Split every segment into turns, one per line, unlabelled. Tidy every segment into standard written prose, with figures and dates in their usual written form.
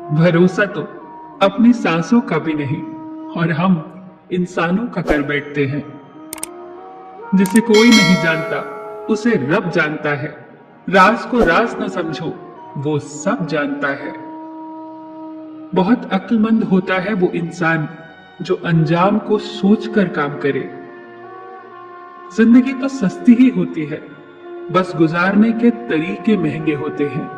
भरोसा तो अपनी सांसों का भी नहीं और हम इंसानों का कर बैठते हैं। जिसे कोई नहीं जानता उसे रब जानता है। राज को राज न समझो, वो सब जानता है। बहुत अक्लमंद होता है वो इंसान जो अंजाम को सोचकर काम करे। जिंदगी तो सस्ती ही होती है, बस गुजारने के तरीके महंगे होते हैं।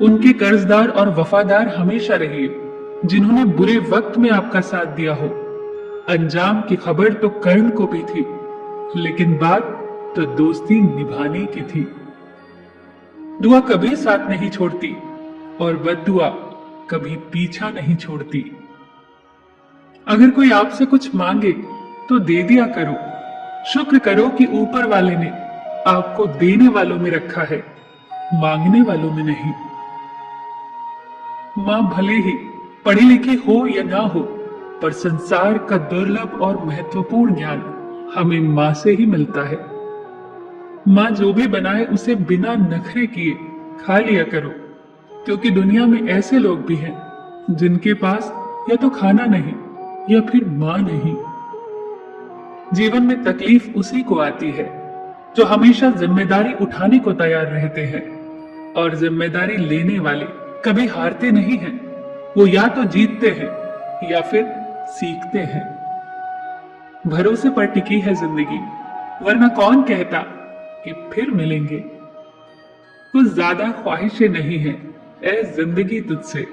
उनके कर्जदार और वफादार हमेशा रहिए जिन्होंने बुरे वक्त में आपका साथ दिया हो। अंजाम की खबर तो कर्ण को भी थी, लेकिन बात तो दोस्ती निभाने की थी। दुआ कभी साथ नहीं छोड़ती और बद्दुआ कभी पीछा नहीं छोड़ती। अगर कोई आपसे कुछ मांगे तो दे दिया करो। शुक्र करो कि ऊपर वाले ने आपको देने वालों में रखा है, मांगने वालों में नहीं। मां भले ही पढ़ी लिखी हो या ना हो, पर संसार का दुर्लभ और महत्वपूर्ण ज्ञान हमें मां से ही मिलता है। मां जो भी बनाए उसे बिना नखरे किए खा लिया करो, क्योंकि दुनिया में ऐसे लोग भी हैं जिनके पास या तो खाना नहीं या फिर मां नहीं। जीवन में तकलीफ उसी को आती है जो हमेशा जिम्मेदारी उठाने को तैयार रहते हैं, और जिम्मेदारी लेने वाले कभी हारते नहीं हैं। वो या तो जीतते हैं या फिर सीखते हैं। भरोसे पर टिकी है जिंदगी, वरना कौन कहता कि फिर मिलेंगे। कुछ ज्यादा ख्वाहिशें नहीं है ऐ जिंदगी तुझसे,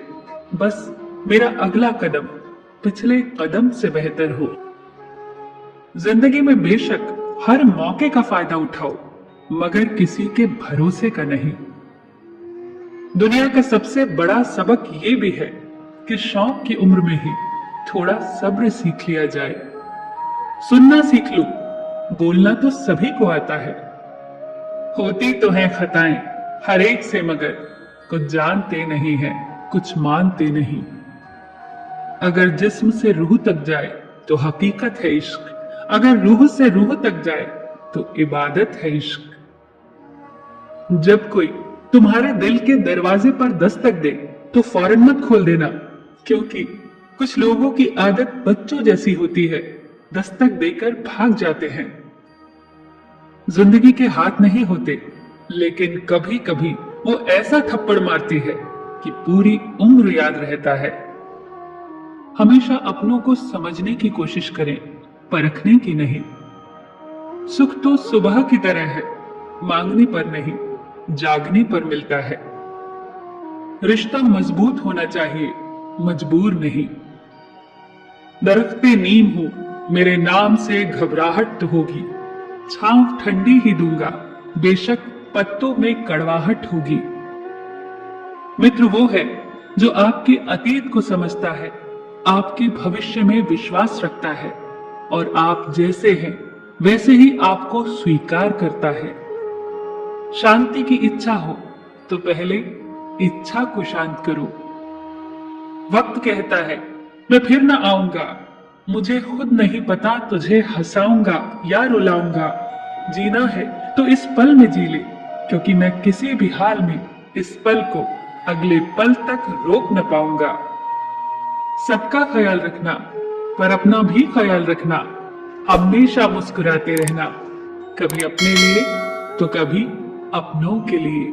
बस मेरा अगला कदम पिछले कदम से बेहतर हो। जिंदगी में बेशक हर मौके का फायदा उठाओ, मगर किसी के भरोसे का नहीं। दुनिया का सबसे बड़ा सबक ये भी है कि शौक की उम्र में ही थोड़ा सब्र सीख लिया जाए। सुनना सीख लो, बोलना तो सभी को आता है। होती तो हैं खताएं हर एक से, मगर कुछ जानते नहीं है, कुछ मानते नहीं। अगर जिस्म से रूह तक जाए तो हकीकत है इश्क, अगर रूह से रूह तक जाए तो इबादत है इश्क। जब कोई तुम्हारे दिल के दरवाजे पर दस्तक दे तो फौरन मत खोल देना, क्योंकि कुछ लोगों की आदत बच्चों जैसी होती है, दस्तक देकर भाग जाते हैं। जिंदगी के हाथ नहीं होते, लेकिन कभी कभी वो ऐसा थप्पड़ मारती है कि पूरी उम्र याद रहता है। हमेशा अपनों को समझने की कोशिश करें, परखने की नहीं। सुख तो सुबह की तरह है, मांगने पर नहीं, जागने पर मिलता है। रिश्ता मजबूत होना चाहिए, मजबूर नहीं। दरख्ते नीम हूं, मेरे नाम से घबराहट तो होगी। छांव ठंडी ही दूंगा, बेशक पत्तों में कड़वाहट होगी। मित्र वो है जो आपके अतीत को समझता है, आपके भविष्य में विश्वास रखता है, और आप जैसे हैं वैसे ही आपको स्वीकार करता है। शांति की इच्छा हो तो पहले इच्छा को शांत करो। वक्त कहता है मैं फिर ना आऊंगा, मुझे खुद नहीं पता तुझे हंसाऊंगा या रुलाऊंगा। जीना है तो इस पल में जी ले, क्योंकि मैं किसी भी हाल में इस पल को अगले पल तक रोक न पाऊंगा। सबका ख्याल रखना, पर अपना भी ख्याल रखना। हमेशा मुस्कुराते रहना, कभी अपने लिए तो कभी अपनों के लिए।